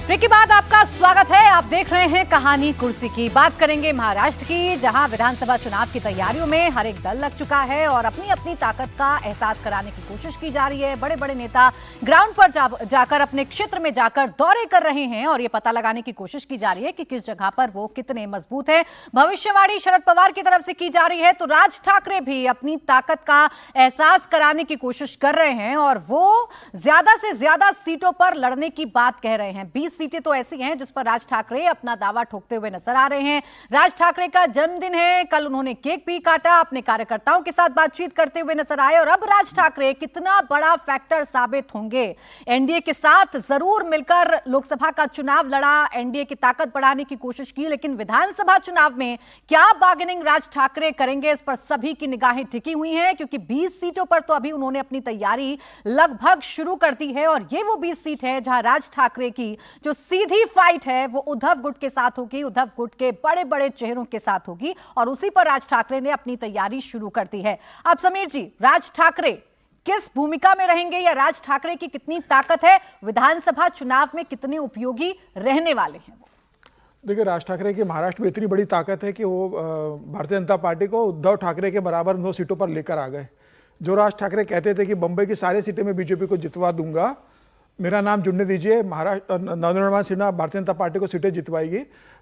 Break के बाद आपका स्वागत है। आप देख रहे हैं कहानी कुर्सी की। बात करेंगे महाराष्ट्र की, जहां विधानसभा चुनाव की तैयारियों में हर एक दल लग चुका है और अपनी अपनी ताकत का एहसास कराने की कोशिश की जा रही है। बड़े बड़े नेता ग्राउंड पर जाकर अपने क्षेत्र में जाकर दौरे कर रहे हैं और ये पता लगाने की कोशिश की जा रही है कि किस जगह पर वो कितने मजबूत है। भविष्यवाणी शरद पवार की तरफ से की जा रही है तो राज ठाकरे भी अपनी ताकत का एहसास कराने की कोशिश कर रहे हैं और वो ज्यादा से ज्यादा सीटों पर लड़ने की बात कह रहे हैं। 20 सीटें तो ऐसी हैं जिस पर राज ठाकरे अपना दावा ठोकते हुए नजर आ रहे हैं। राज ठाकरे का जन्मदिन है, कल उन्होंने केक भी काटा, अपने कार्यकर्ताओं के साथ बातचीत करते हुए नजर आए। और अब राज ठाकरे कितना बड़ा फैक्टर साबित होंगे। एनडीए के साथ जरूर मिलकर लोकसभा का चुनाव लड़ा, एनडीए की ताकत बढ़ाने की कोशिश की, लेकिन विधानसभा चुनाव में क्या बार्गेनिंग राज ठाकरे करेंगे, इस पर सभी की निगाहें टिकी हुई हैं, क्योंकि 20 सीटों पर तो अभी उन्होंने अपनी तैयारी लगभग शुरू कर दी है। और ये वो 20 सीट है जहां राज ठाकरे की जो सीधी फाइट है वो उद्धव गुट के साथ होगी, उद्धव गुट के बड़े बड़े चेहरों के साथ होगी और उसी पर राज ठाकरे ने अपनी तैयारी शुरू कर दी है। अब समीर जी, राज ठाकरे किस भूमिका में रहेंगे या राज ठाकरे की कितनी ताकत है, विधानसभा चुनाव में कितने उपयोगी रहने वाले हैं? देखिए, राज ठाकरे की महाराष्ट्र में इतनी बड़ी ताकत है कि वो भारतीय जनता पार्टी को उद्धव ठाकरे के बराबर 9 सीटों पर लेकर आ गए। जो राज ठाकरे कहते थे कि बंबई की सारी सीटें में बीजेपी को जितवा दूंगा, मेरा नाम जुड़ने दीजिए, महाराष्ट्र नवनिर्माण सेना भारतीय जनता पार्टी को सीटें जितवाएगी,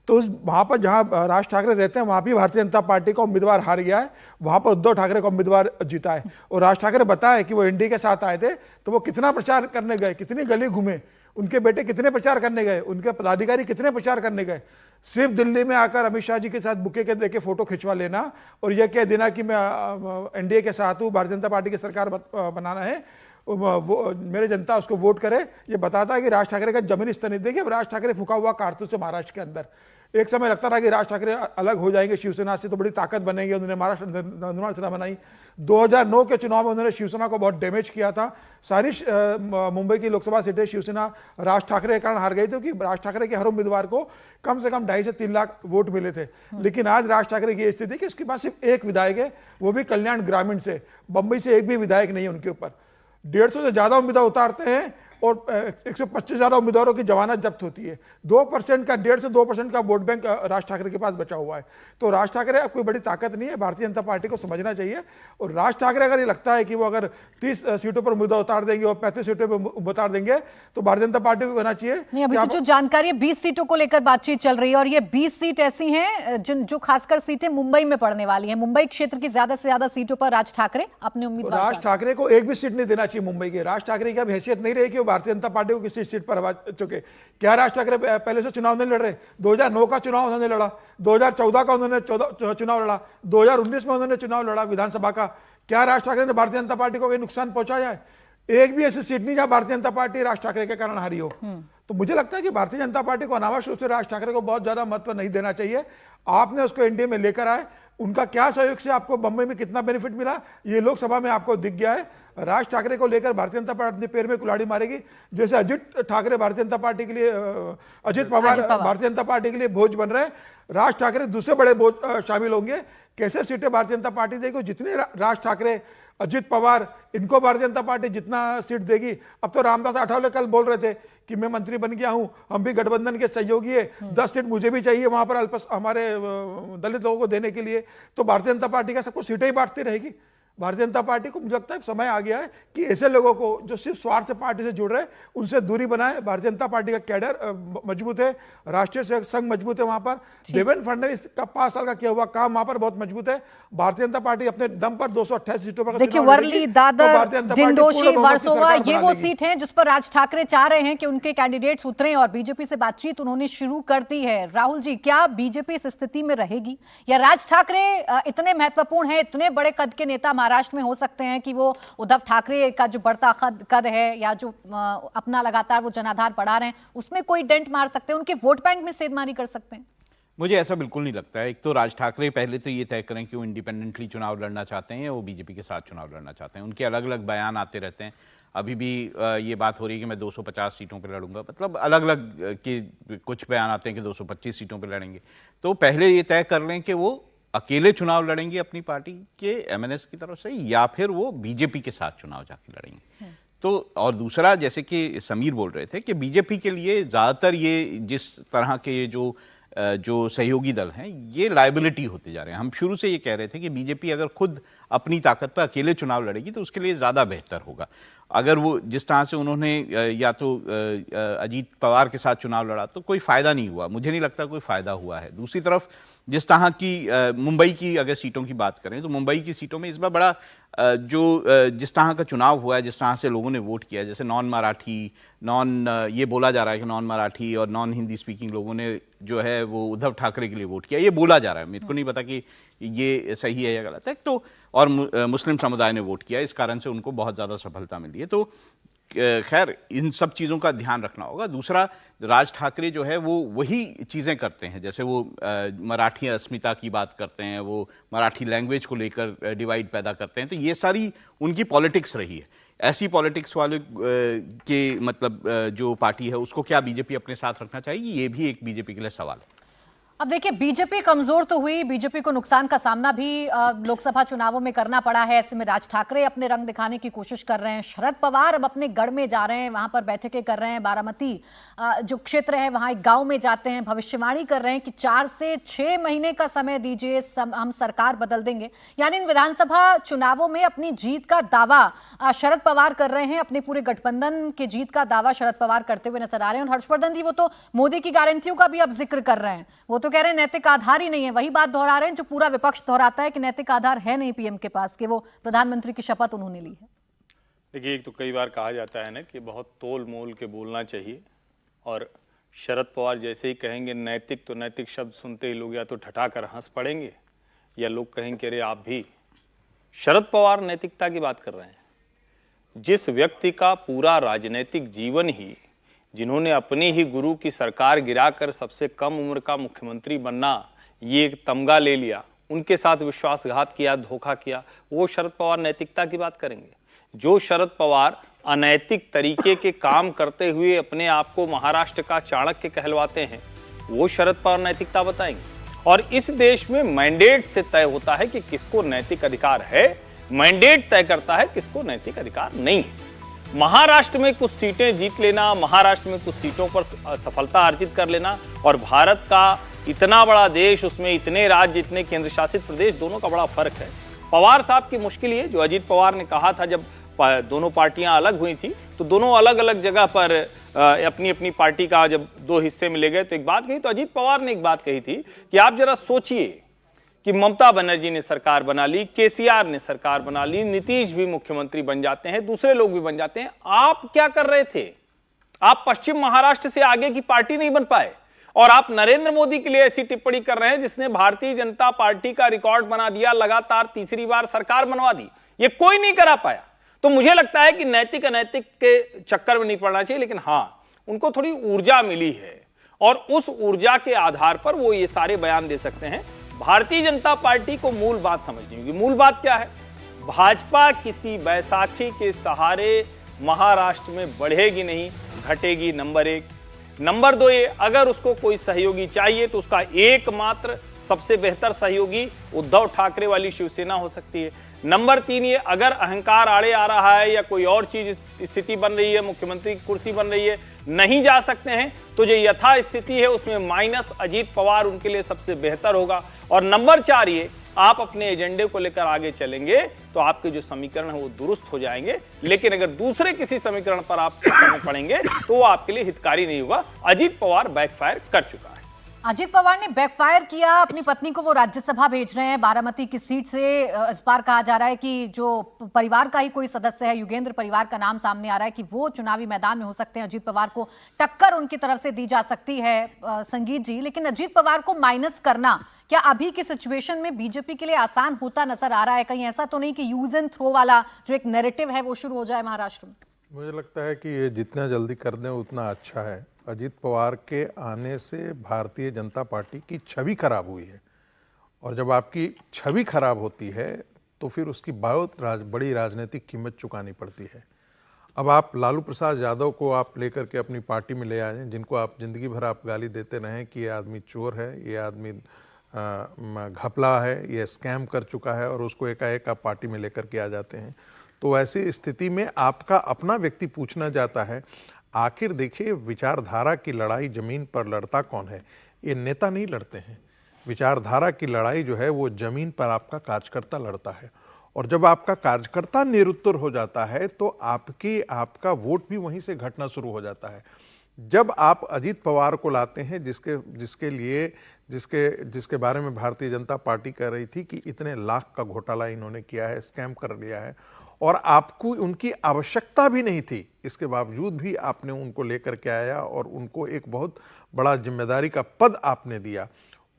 तो उस वहाँ पर जहाँ राज ठाकरे रहते हैं वहाँ भी भारतीय जनता पार्टी का उम्मीदवार हार गया है, वहाँ पर उद्धव ठाकरे का उम्मीदवार जीता है। और राज ठाकरे बताए कि वो एनडीए के साथ आए थे तो वो कितना प्रचार करने गए, कितनी गली घूमे, उनके बेटे कितने प्रचार करने गए, उनके पदाधिकारी कितने प्रचार करने गए। सिर्फ दिल्ली में आकर अमित शाह जी के साथ बुके के देके फोटो खिंचवा लेना और यह कह देना कि मैं एनडीए के साथ हूँ, भारतीय जनता पार्टी की सरकार बनाना है, वो मेरे जनता उसको वोट करे, ये बताता है कि राज ठाकरे का जमीनी स्तर नहीं। देखिए, राज ठाकरे फूका हुआ कारतूस है महाराष्ट्र के अंदर। एक समय लगता था कि राज ठाकरे अलग हो जाएंगे शिवसेना से तो बड़ी ताकत बनेंगे, उन्होंने महाराष्ट्र नवनिर्माण सेना बनाई। 2009 के चुनाव में उन्होंने शिवसेना को बहुत डैमेज किया था। सारी मुंबई की लोकसभा सीटें शिवसेना राज ठाकरे के कारण हार गई थी, क्योंकि राज ठाकरे के हर उम्मीदवार को कम से कम 2.5 से 3 लाख वोट मिले थे। लेकिन आज राज ठाकरे की स्थिति है कि उसके पास सिर्फ एक विधायक है, वो भी कल्याण ग्रामीण से। बंबई से एक भी विधायक नहीं है उनके ऊपर। 150 से ज्यादा उम्मीदवार उतारते हैं और 125 ज्यादा उम्मीदवारों की जमानत जब्त होती है। 2% का 1.5 से 2% का वोट बैंक राज ठाकरे के पास बचा हुआ है। तो राज ठाकरे अब कोई बड़ी ताकत नहीं है, भारतीय जनता पार्टी को समझना चाहिए। और राज ठाकरे अगर ये लगता है कि वो अगर 30 सीटों पर उम्मीदवार उतार देंगे और 35 सीटों पर उतार देंगे तो भारतीय जनता पार्टी को कहना चाहिए। नहीं, अभी तो जो जानकारी है 20 सीटों को लेकर बातचीत चल रही है और ये 20 सीट ऐसी हैं जो खासकर सीटें मुंबई में पड़ने वाली हैं। मुंबई क्षेत्र की ज्यादा से ज्यादा सीटों पर राज ठाकरे अपने उम्मीदवार। राज ठाकरे को एक भी सीट नहीं देना चाहिए मुंबई के। राज ठाकरे की अब हैसियत नहीं रही कि वो भारतीय जनता पार्टी को किसी सीट पर हरा चुके। क्या राज ठाकरे पहले से चुनाव नहीं लड़ रहे? 2009 का चुनाव उन्होंने लड़ा, 2014 का उन्होंने चुनाव लड़ा, 2019 में उन्होंने चुनाव लड़ा विधानसभा का। क्या राज ठाकरे ने भारतीय जनता पार्टी को कोई नुकसान पहुंचाया है? एक भी ऐसी सीट नहीं जहां भारतीय जनता पार्टी राज ठाकरे के कारण हारी हो। तो मुझे लगता है कि भारतीय जनता पार्टी को अनावश्यक रूप से राज ठाकरे को बहुत ज्यादा महत्व नहीं देना चाहिए। आपने उसको एनडीए में लेकर आए, उनका क्या सहयोग से आपको बंबई में कितना बेनिफिट मिला ये लोकसभा में आपको दिख गया है। राज ठाकरे को लेकर भारतीय जनता पार्टी अपने पैर में कुल्हाड़ी मारेगी, जैसे अजित ठाकरे भारतीय जनता पार्टी के लिए, अजित पवार भारतीय जनता पार्टी के लिए बोझ बन रहे हैं। राज ठाकरे दूसरे बड़े बोझ शामिल होंगे। कैसे सीटें भारतीय जनता पार्टी देगी? जितने राज ठाकरे, अजित पवार, इनको भारतीय जनता पार्टी जितना सीट देगी। अब तो रामदास आठवले कल बोल रहे थे कि मैं मंत्री बन गया हूं, हम भी गठबंधन के सहयोगी है, 10 सीट मुझे भी चाहिए वहां पर हमारे दलित लोगों को देने के लिए। तो भारतीय जनता पार्टी का सबको सीटें ही बांटती रहेगी। भारतीय जनता पार्टी को मुझे लगता है समय आ गया है कि ऐसे लोगों को जो सिर्फ स्वार्थ से पार्टी से जुड़ रहे हैं उनसे दूरी बनाए। भारतीय जनता पार्टी का कैडर मजबूत है, राष्ट्रीय संघ मजबूत है, वहां पर देवेंद्र फडणवीस का 5 साल का किया हुआ काम वहां पर बहुत मजबूत है। भारतीय जनता पार्टी अपने दम पर 228 सीटों पर देखिए, वर्ली, दादर, दिंडोशी, वर्सोवा, ये वो सीट हैं जिस पर राज ठाकरे चाह रहे हैं कि उनके कैंडिडेट्स उतरें और बीजेपी से बातचीत उन्होंने शुरू कर दी है। राहुल जी, क्या बीजेपी इस स्थिति में रहेगी या राज ठाकरे इतने महत्वपूर्ण हैं, इतने बड़े कद के नेता महाराष्ट्र में हो सकते हैं कि वो उद्धव ठाकरे का जो बढ़ता कद है या जो अपना लगातार वो जनाधार बढ़ा रहे हैं उसमें कोई डेंट मार सकते हैं, उनके वोट बैंक में सेधमारी कर सकते हैं? मुझे ऐसा बिल्कुल नहीं लगता है। एक तो राज ठाकरे पहले तो ये तय करें कि वो इंडिपेंडेंटली चुनाव लड़ना चाहते हैं या वो बीजेपी के साथ चुनाव लड़ना चाहते हैं। उनके अलग अलग बयान आते रहते हैं। अभी भी ये बात हो रही है कि मैं 250 सीटों पर लड़ूंगा, मतलब अलग अलग के कुछ बयान आते हैं कि 225 सीटों पर लड़ेंगे। तो पहले ये तय कर लें कि वो अकेले चुनाव लड़ेंगे अपनी पार्टी के एमएनएस की तरफ से या फिर वो बीजेपी के साथ चुनाव जाके लड़ेंगे। तो और दूसरा, जैसे कि समीर बोल रहे थे कि बीजेपी के लिए ज़्यादातर ये जिस तरह के जो सहयोगी दल हैं ये लायबिलिटी होते जा रहे हैं। हम शुरू से ये कह रहे थे कि बीजेपी अगर खुद अपनी ताकत पर अकेले चुनाव लड़ेगी तो उसके लिए ज़्यादा बेहतर होगा। अगर वो जिस तरह से उन्होंने या तो अजीत पवार के साथ चुनाव लड़ा तो कोई फ़ायदा नहीं हुआ, मुझे नहीं लगता कोई फ़ायदा हुआ है। दूसरी तरफ जिस तरह की मुंबई की अगर सीटों की बात करें तो मुंबई की सीटों में इस बार बड़ा जिस तरह का चुनाव हुआ है, जिस तरह से लोगों ने वोट किया है, जैसे नॉन मराठी, ये बोला जा रहा है कि नॉन मराठी और नॉन हिंदी स्पीकिंग लोगों ने जो है वो उद्धव ठाकरे के लिए वोट किया, ये बोला जा रहा है, मेरे को नहीं पता कि ये सही है या गलत है। तो और मुस्लिम समुदाय ने वोट किया, इस कारण से उनको बहुत ज़्यादा सफलता मिली है। तो खैर इन सब चीज़ों का ध्यान रखना होगा। दूसरा, राज ठाकरे जो है वो वही चीज़ें करते हैं, जैसे वो मराठी अस्मिता की बात करते हैं, वो मराठी लैंग्वेज को लेकर डिवाइड पैदा करते हैं, तो ये सारी उनकी पॉलिटिक्स रही है। ऐसी पॉलिटिक्स वाले के मतलब जो पार्टी है उसको क्या बीजेपी अपने साथ रखना चाहेगी, ये भी एक बीजेपी के लिए सवाल है। अब देखिए, बीजेपी कमजोर तो हुई, बीजेपी को नुकसान का सामना भी लोकसभा चुनावों में करना पड़ा है। ऐसे में राज ठाकरे अपने रंग दिखाने की कोशिश कर रहे हैं। शरद पवार अब अपने गढ़ में जा रहे हैं, वहां पर बैठकें कर रहे हैं। बारामती जो क्षेत्र है वहां एक गांव में जाते हैं, भविष्यवाणी कर रहे हैं कि 4 से 6 महीने का समय दीजिए, हम सरकार बदल देंगे। यानी इन विधानसभा चुनावों में अपनी जीत का दावा शरद पवार कर रहे हैं, अपने पूरे गठबंधन की जीत का दावा शरद पवार करते हुए नजर आ रहे हैं। और हर्षवर्धन जी वो तो मोदी की गारंटियों का भी अब जिक्र कर रहे हैं, वो तो कह रहे हैं नैतिक आधार ही नहीं है। वही बात दोहरा रहे हैं जो पूरा विपक्ष दोहराता है कि नैतिक आधार है नहीं पीएम के पास, कि वो प्रधानमंत्री की शपथ उन्होंने ली है। देखिए, एक तो कई बार कहा जाता है ना कि बहुत तोल मोल के बोलना चाहिए, और शरद पवार जैसे ही कहेंगे नैतिक, तो नैतिक शब्द सुनते ही लोग या तो ठठाकर हंस पड़ेंगे या लोग कहेंगे अरे आप भी। शरद पवार नैतिकता की बात कर रहे हैं। जिस व्यक्ति का पूरा राजनीतिक जीवन ही, जिन्होंने अपनी ही गुरु की सरकार गिराकर सबसे कम उम्र का मुख्यमंत्री बनना ये एक तमगा ले लिया, उनके साथ विश्वासघात किया, धोखा किया, वो शरद पवार नैतिकता की बात करेंगे? जो शरद पवार अनैतिक तरीके के काम करते हुए अपने आप को महाराष्ट्र का चाणक्य कहलवाते हैं, वो शरद पवार नैतिकता बताएंगे? और इस देश में मैंडेट से तय होता है कि किसको नैतिक अधिकार है, मैंडेट तय करता है किसको नैतिक अधिकार नहीं है। महाराष्ट्र में कुछ सीटें जीत लेना, महाराष्ट्र में कुछ सीटों पर सफलता अर्जित कर लेना, और भारत का इतना बड़ा देश, उसमें इतने राज्य, इतने केंद्र शासित प्रदेश, दोनों का बड़ा फर्क है। पवार साहब की मुश्किल ये, जो अजीत पवार ने कहा था जब दोनों पार्टियां अलग हुई थी, तो दोनों अलग अलग जगह पर अपनी अपनी पार्टी का जब 2 हिस्से में ले गए तो एक बात कही, तो अजीत पवार ने एक बात कही थी कि आप जरा सोचिए कि ममता बनर्जी ने सरकार बना ली, केसीआर ने सरकार बना ली, नीतीश भी मुख्यमंत्री बन जाते हैं, दूसरे लोग भी बन जाते हैं, आप क्या कर रहे थे? आप पश्चिम महाराष्ट्र से आगे की पार्टी नहीं बन पाए, और आप नरेंद्र मोदी के लिए ऐसी टिप्पणी कर रहे हैं जिसने भारतीय जनता पार्टी का रिकॉर्ड बना दिया, लगातार तीसरी बार सरकार बनवा दी, ये कोई नहीं करा पाया। तो मुझे लगता है कि नैतिक अनैतिक के चक्कर में नहीं पड़ना चाहिए, लेकिन हां, उनको थोड़ी ऊर्जा मिली है और उस ऊर्जा के आधार पर वो ये सारे बयान दे सकते हैं। भारतीय जनता पार्टी को मूल बात समझनी होगी। मूल बात क्या है? भाजपा किसी बैसाखी के सहारे महाराष्ट्र में बढ़ेगी नहीं, घटेगी, नंबर 1। नंबर 2, ये अगर उसको कोई सहयोगी चाहिए तो उसका एकमात्र सबसे बेहतर सहयोगी उद्धव ठाकरे वाली शिवसेना हो सकती है। नंबर 3, ये अगर अहंकार आड़े आ रहा है या कोई और चीज स्थिति बन रही है, मुख्यमंत्री की कुर्सी बन रही है, नहीं जा सकते हैं, तो जो यथा स्थिति है उसमें माइनस अजीत पवार उनके लिए सबसे बेहतर होगा। और नंबर 4, ये आप अपने एजेंडे को लेकर आगे चलेंगे तो आपके जो समीकरण है वो दुरुस्त हो जाएंगे, लेकिन अगर दूसरे किसी समीकरण पर आप पड़ेंगे तो वो आपके लिए हितकारी नहीं होगा। अजीत पवार बैकफायर कर चुका है। अजीत पवार ने बैकफायर किया, अपनी पत्नी को वो राज्यसभा भेज रहे हैं बारामती की सीट से। इस बार कहा जा रहा है कि जो परिवार का ही कोई सदस्य है, युगेंद्र परिवार का नाम सामने आ रहा है कि वो चुनावी मैदान में हो सकते हैं, अजीत पवार को टक्कर उनकी तरफ से दी जा सकती है। संगीत जी, लेकिन अजीत पवार को माइनस करना क्या अभी की सिचुएशन में बीजेपी के लिए आसान होता नजर आ रहा है? कहीं ऐसा तो नहीं कि यूज एंड थ्रो वाला जो एक नैरेटिव है वो शुरू हो जाए महाराष्ट्र में? मुझे लगता है कि ये जितना जल्दी कर दें उतना अच्छा है। अजीत पवार के आने से भारतीय जनता पार्टी की छवि खराब हुई है, और जब आपकी छवि खराब होती है तो फिर उसकी बहुत बड़ी राजनीतिक कीमत चुकानी पड़ती है। अब आप लालू प्रसाद यादव को आप लेकर के अपनी पार्टी में ले आए, जिनको आप जिंदगी भर आप गाली देते रहें कि ये आदमी चोर है, ये आदमी घपला है, ये स्कैम कर चुका है, और उसको एकाएक आप पार्टी में लेकर के आ जाते हैं। तो ऐसी स्थिति में आपका अपना व्यक्ति पूछना चाहता है, आखिर देखिए विचारधारा की लड़ाई जमीन पर लड़ता कौन है? ये नेता नहीं लड़ते हैं। विचारधारा की लड़ाई जो है वो जमीन पर आपका कार्यकर्ता लड़ता है, और जब आपका कार्यकर्ता निरुत्तर हो जाता है तो आपका वोट भी वहीं से घटना शुरू हो जाता है। जब आप अजीत पवार को लाते हैं जिसके बारे में भारतीय जनता पार्टी कह रही थी कि इतने लाख का घोटाला इन्होंने किया है, स्कैम कर लिया है, और आपको उनकी आवश्यकता भी नहीं थी, इसके बावजूद भी आपने उनको लेकर के आया और उनको एक बहुत बड़ा जिम्मेदारी का पद आपने दिया।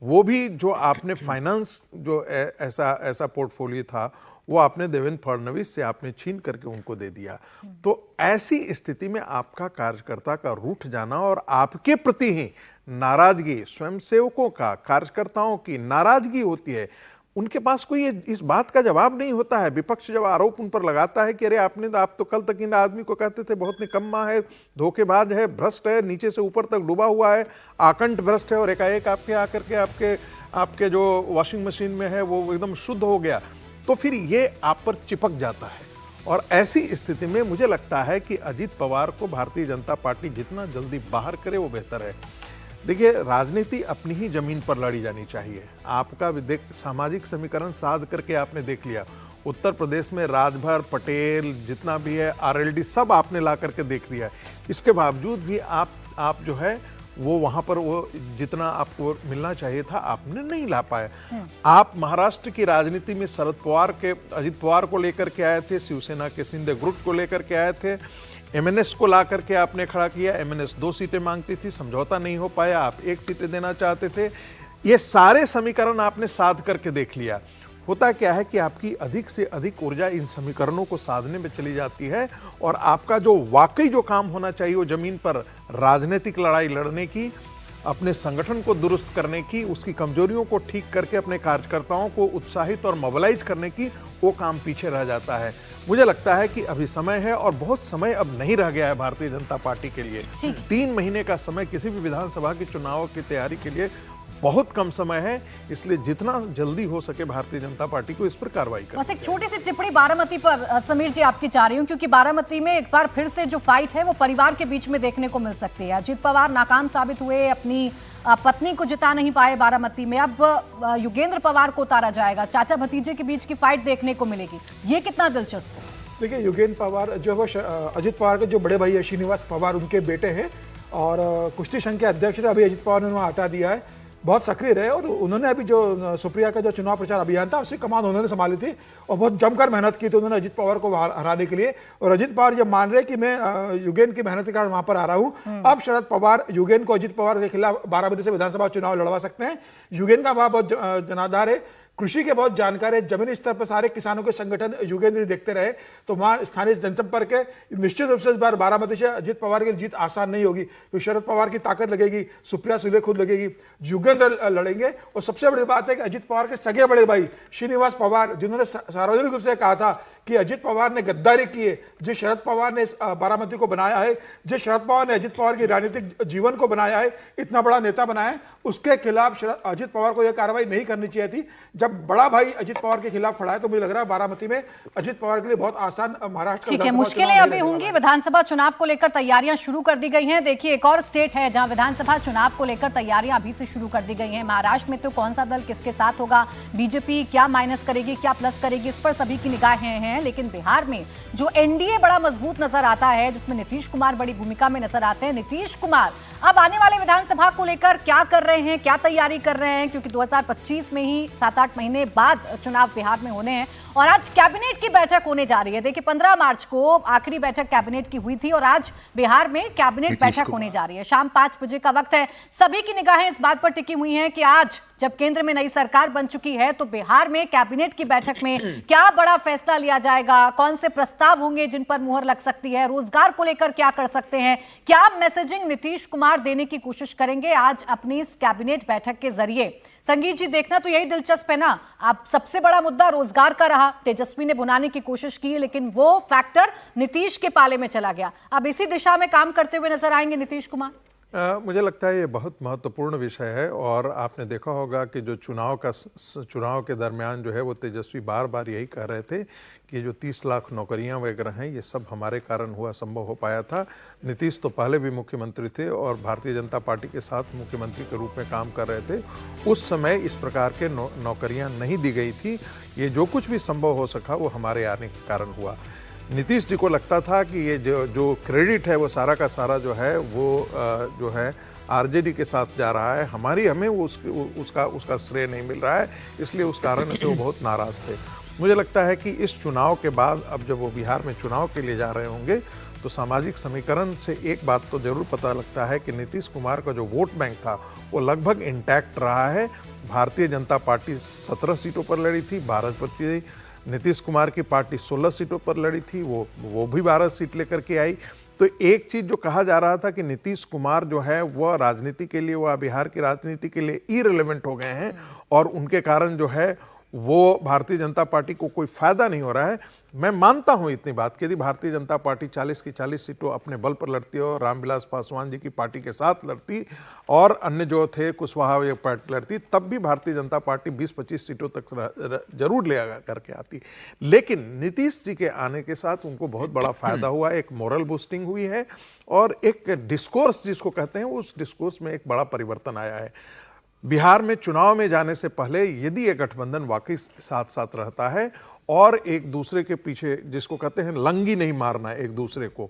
वो भी जो आपने फाइनेंस जो ऐसा पोर्टफोलियो था वो आपने देवेंद्र फडणवीस से आपने छीन करके उनको दे दिया। तो ऐसी स्थिति में आपका कार्यकर्ता का रूठ जाना और आपके प्रति ही नाराजगी, स्वयंसेवकों का, कार्यकर्ताओं की नाराजगी होती है, उनके पास कोई इस बात का जवाब नहीं होता है। विपक्ष जब आरोप उन पर लगाता है कि अरे आप तो कल तक इन आदमी को कहते थे बहुत निकम्मा है, धोखेबाज है, भ्रष्ट है, नीचे से ऊपर तक डूबा हुआ है, आकंठ भ्रष्ट है, और एकाएक आपके आकर के आपके जो वॉशिंग मशीन में है वो एकदम शुद्ध हो गया, तो फिर ये आप पर चिपक जाता है। और ऐसी स्थिति में मुझे लगता है कि अजीत पवार को भारतीय जनता पार्टी जितना जल्दी बाहर करे वो बेहतर है। देखिए, राजनीति अपनी ही जमीन पर लड़ी जानी चाहिए। आपका सामाजिक समीकरण साध करके आपने देख लिया, उत्तर प्रदेश में राजभर, पटेल, जितना भी है, आरएलडी, सब आपने ला करके देख लिया। इसके बावजूद भी आप जो है वो वहां पर वो जितना आपको मिलना चाहिए था आपने नहीं ला पाया। आप महाराष्ट्र की राजनीति में अजीत पवार को लेकर के आए थे, शिवसेना के शिंदे ग्रुप को लेकर के आए थे, एमएनएस को ला करके आपने खड़ा किया। एमएनएस 2 सीटें मांगती थी, समझौता नहीं हो पाया, आप 1 सीटें देना चाहते थे। ये सारे समीकरण आपने साध करके देख लिया। होता क्या है कि आपकी अधिक से अधिक ऊर्जा इन समीकरणों को साधने में चली जाती है, और आपका जो वाकई जो काम होना चाहिए वो जमीन पर राजनीतिक लड़ाई लड़ने की, अपने संगठन को दुरुस्त करने की, उसकी कमजोरियों को ठीक करके अपने कार्यकर्ताओं को उत्साहित और मोबिलाइज करने की, वो काम पीछे रह जाता है। मुझे लगता है कि अभी समय है, और बहुत समय अब नहीं रह गया है भारतीय जनता पार्टी के लिए। 3 महीने का समय किसी भी विधानसभा के चुनाव की तैयारी के लिए बहुत कम समय है, इसलिए जितना जल्दी हो सके भारतीय जनता पार्टी को इस पर कार्रवाई करनी। बस एक छोटी सी टिप्पणी बारामती पर समीर जी आपकी चाह रही हूँ, क्योंकि बारामती में एक बार फिर से जो फाइट है वो परिवार के बीच में देखने को मिल सकती है। अजीत पवार नाकाम साबित हुए, अपनी पत्नी को जिता नहीं पाए बारामती में, अब युगेंद्र पवार को उतारा जाएगा, चाचा भतीजे के बीच की फाइट देखने को मिलेगी। ये कितना दिलचस्प है? देखिए, युगेंद्र पवार जो वो अजीत पवार के जो बड़े भाई है श्रीनिवास पवार, उनके बेटे हैं, और कुश्ती संघ के अध्यक्ष अभी अजीत पवार ने हटा दिया है। बहुत सक्रिय रहे, और उन्होंने अभी जो सुप्रिया का जो चुनाव प्रचार अभियान था उसकी कमान उन्होंने संभाली थी, और बहुत जमकर मेहनत की थी उन्होंने अजीत पवार को हराने के लिए। और अजीत पवार जब मान रहे कि मैं युगेंद्र की मेहनत के कारण वहां पर आ रहा हूं, अब शरद पवार युगेंद्र को अजीत पवार के खिलाफ बारामती से विधानसभा चुनाव लड़वा सकते हैं। युगेंद्र का वहां बहुत जनाधार है, कृषि के बहुत जानकार है, जमीनी स्तर पर सारे किसानों के संगठन युगेंद्र देखते रहे, तो वहां स्थानीय जनसंपर्क है। निश्चित रूप से इस बार बारामती से अजीत पवार की जीत आसान नहीं होगी, क्योंकि शरद पवार की ताकत लगेगी, सुप्रिया सुले खुद लगेगी, युगेंद्र लड़ेंगे। और सबसे बड़ी बात है कि अजीत पवार के सगे बड़े भाई श्रीनिवास पवार, जिन्होंने सार्वजनिक रूप से कहा था कि अजीत पवार ने गद्दारी की है, जिस शरद पवार ने बारामती को बनाया है, जिस शरद पवार ने अजीत पवार की राजनीतिक जीवन को बनाया है, इतना बड़ा नेता बनाया है, उसके खिलाफ अजीत पवार को यह कार्रवाई नहीं करनी चाहिए थी। जब बड़ा भाई अजीत पवार के खिलाफ खड़ा है, तो मुझे लग रहा है बारामती में अजीत पवार के लिए बहुत आसान महाराष्ट्र ठीक है, मुश्किलें अभी होंगी। विधानसभा चुनाव को लेकर तैयारियां शुरू कर दी गई हैं। देखिए, एक और स्टेट है जहां विधानसभा चुनाव को लेकर तैयारियां अभी से शुरू कर दी गई हैं। महाराष्ट्र में तो कौन सा दल किसके साथ होगा, बीजेपी क्या माइनस करेगी, क्या प्लस करेगी, इस पर सभी की निगाहें हैं। लेकिन बिहार में जो एनडीए बड़ा मजबूत नजर आता है, जिसमें नीतीश कुमार बड़ी भूमिका में नजर आते हैं, नीतीश कुमार अब आने वाले विधानसभा को लेकर क्या कर रहे हैं, क्या तैयारी कर रहे हैं, क्योंकि 2025 में ही 7-8 महीने बाद चुनाव बिहार में होने हैं। और आज कैबिनेट की बैठक होने जा रही है। देखिए, 15 मार्च को आखिरी बैठक कैबिनेट की हुई थी, और आज बिहार में कैबिनेट बैठक होने जा रही है। शाम 5 बजे का वक्त है। सभी की निगाहें इस बात पर टिकी हुई हैं कि आज जब केंद्र में नई सरकार बन चुकी है, तो बिहार में कैबिनेट की बैठक में क्या बड़ा फैसला लिया जाएगा, कौन से प्रस्ताव होंगे जिन पर मुहर लग सकती है, रोजगार को लेकर क्या कर सकते हैं, क्या मैसेजिंग नीतीश कुमार देने की कोशिश करेंगे आज अपनी इस कैबिनेट बैठक के जरिए। संगीत जी, देखना तो यही दिलचस्प है ना। अब सबसे बड़ा मुद्दा रोजगार का रहा, तेजस्वी ने बुनाने की कोशिश की, लेकिन वो फैक्टर नीतीश के पाले में चला गया। अब इसी दिशा में काम करते हुए नजर आएंगे नीतीश कुमार। मुझे लगता है ये बहुत महत्वपूर्ण विषय है और आपने देखा होगा कि जो चुनाव के दरमियान जो है वो तेजस्वी बार बार यही कह रहे थे कि जो 30 लाख नौकरियां वगैरह हैं ये सब हमारे कारण हुआ संभव हो पाया था। नीतीश तो पहले भी मुख्यमंत्री थे और भारतीय जनता पार्टी के साथ मुख्यमंत्री के रूप में काम कर रहे थे। उस समय इस प्रकार के नौकरियां नहीं दी गई थी। ये जो कुछ भी संभव हो सका वो हमारे आने के कारण हुआ। नीतीश जी को लगता था कि ये जो क्रेडिट है वो सारा का सारा जो है वो जो है आरजेडी के साथ जा रहा है, हमें उसका श्रेय नहीं मिल रहा है, इसलिए उस कारण से वो बहुत नाराज थे। मुझे लगता है कि इस चुनाव के बाद अब जब वो बिहार में चुनाव के लिए जा रहे होंगे तो सामाजिक समीकरण से एक बात तो जरूर पता लगता है कि नीतीश कुमार का जो वोट बैंक था वो लगभग इंटैक्ट रहा है। भारतीय जनता पार्टी 17 सीटों पर लड़ी थी, भाजपा नीतीश कुमार की पार्टी 16 सीटों पर लड़ी थी, वो भी 12 सीट लेकर के आई। तो एक चीज जो कहा जा रहा था कि नीतीश कुमार जो है वह राजनीति के लिए, वह बिहार की राजनीति के लिए इररिलेवेंट हो गए हैं और उनके कारण जो है वो भारतीय जनता पार्टी को कोई फायदा नहीं हो रहा है। मैं मानता हूं इतनी बात कि यदि भारतीय जनता पार्टी 40 की 40 सीटों अपने बल पर लड़ती हो, रामविलास पासवान जी की पार्टी के साथ लड़ती और अन्य जो थे कुशवाहा पार्टी लड़ती, तब भी भारतीय जनता पार्टी 20-25 सीटों तक जरूर ले करके आती। लेकिन नीतीश जी के आने के साथ उनको बहुत बड़ा फायदा हुआ, एक मोरल बूस्टिंग हुई है और एक डिस्कोर्स जिसको कहते हैं उस डिस्कोर्स में एक बड़ा परिवर्तन आया है। बिहार में चुनाव में जाने से पहले यदि ये गठबंधन वाकई साथ साथ रहता है और एक दूसरे के पीछे, जिसको कहते हैं लंगी नहीं मारना एक दूसरे को,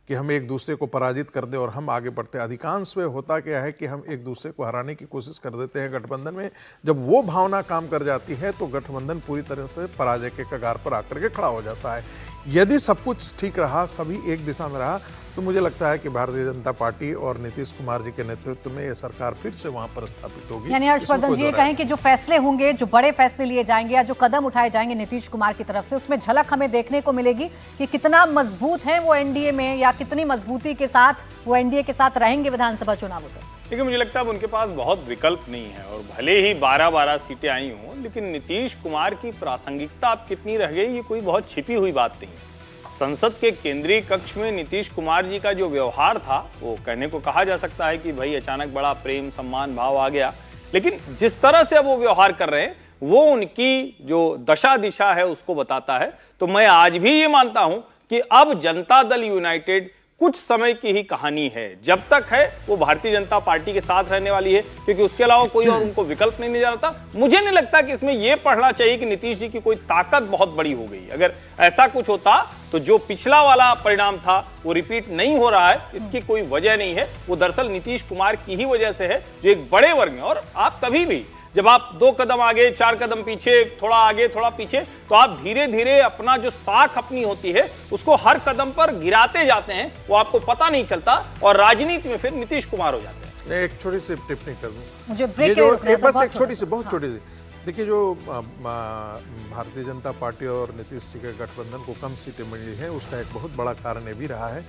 कि हम एक दूसरे को पराजित कर दें और हम आगे बढ़ते, अधिकांश में होता क्या है कि हम एक दूसरे को हराने की कोशिश कर देते हैं गठबंधन में। जब वो भावना काम कर जाती है तो गठबंधन पूरी तरह से पराजय के कगार पर आकर के खड़ा हो जाता है। यदि सब कुछ ठीक रहा, सभी एक दिशा में रहा, तो मुझे लगता है कि भारतीय जनता पार्टी और नीतीश कुमार जी के नेतृत्व में ये सरकार फिर से वहां पर स्थापित होगी। यानी हर्षवर्धन जी ये कहें कि जो फैसले होंगे, जो बड़े फैसले लिए जाएंगे या जो कदम उठाए जाएंगे नीतीश कुमार की तरफ से, उसमें झलक हमें देखने को मिलेगी कि कितना मजबूत है वो एनडीए में या कितनी मजबूती के साथ वो एनडीए के साथ रहेंगे विधानसभा चुनावों तक। देखिए, मुझे लगता है अब उनके पास बहुत विकल्प नहीं है और भले ही 12-12 सीटें आई हों, लेकिन नीतीश कुमार की प्रासंगिकता अब कितनी रह गई ये कोई बहुत छिपी हुई बात नहीं है। संसद के केंद्रीय कक्ष में नीतीश कुमार जी का जो व्यवहार था वो कहने को कहा जा सकता है कि भाई अचानक बड़ा प्रेम सम्मान भाव आ गया, लेकिन जिस तरह से अब वो व्यवहार कर रहे हैं वो उनकी जो दशा दिशा है उसको बताता है। तो मैं आज भी ये मानता हूं कि अब जनता दल यूनाइटेड कुछ समय की ही कहानी है। जब तक है वो भारतीय जनता पार्टी के साथ रहने वाली है, क्योंकि उसके अलावा कोई और उनको विकल्प नहीं नजर आता। मुझे नहीं लगता कि इसमें यह पढ़ना चाहिए कि नीतीश जी की कोई ताकत बहुत बड़ी हो गई। अगर ऐसा कुछ होता तो जो पिछला वाला परिणाम था वो रिपीट नहीं हो रहा है, इसकी कोई वजह नहीं है। वो दरअसल नीतीश कुमार की ही वजह से है, जो एक बड़े वर्ग में, और आप कभी भी जब आप 2 कदम आगे 4 कदम पीछे, थोड़ा आगे थोड़ा पीछे, तो आप धीरे धीरे अपना जो साख अपनी होती है उसको हर कदम पर गिराते जाते हैं, वो आपको पता नहीं चलता और राजनीति में फिर नीतीश कुमार हो जाते हैं। मैं एक छोटी सी टिप्पणी कर दूं, मुझे ब्रेक बस एक छोटी सी, बहुत छोटी सी। देखिए, जो भारतीय जनता पार्टी और नीतीश जी के गठबंधन को कम सीटें मिली हैं उसका एक बहुत बड़ा कारण ये भी रहा है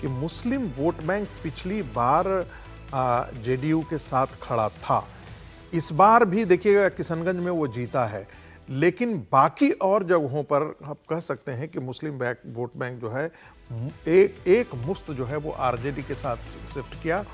कि मुस्लिम वोट बैंक पिछली बार जेडीयू के साथ खड़ा था। इस बार भी देखिएगा किशनगंज में वो जीता है, लेकिन बाकी और जगहों पर आप कह सकते हैं कि मुस्लिम वोट बैंक जो है एक मुश्त जो है वो आरजेडी के साथ शिफ्ट किया।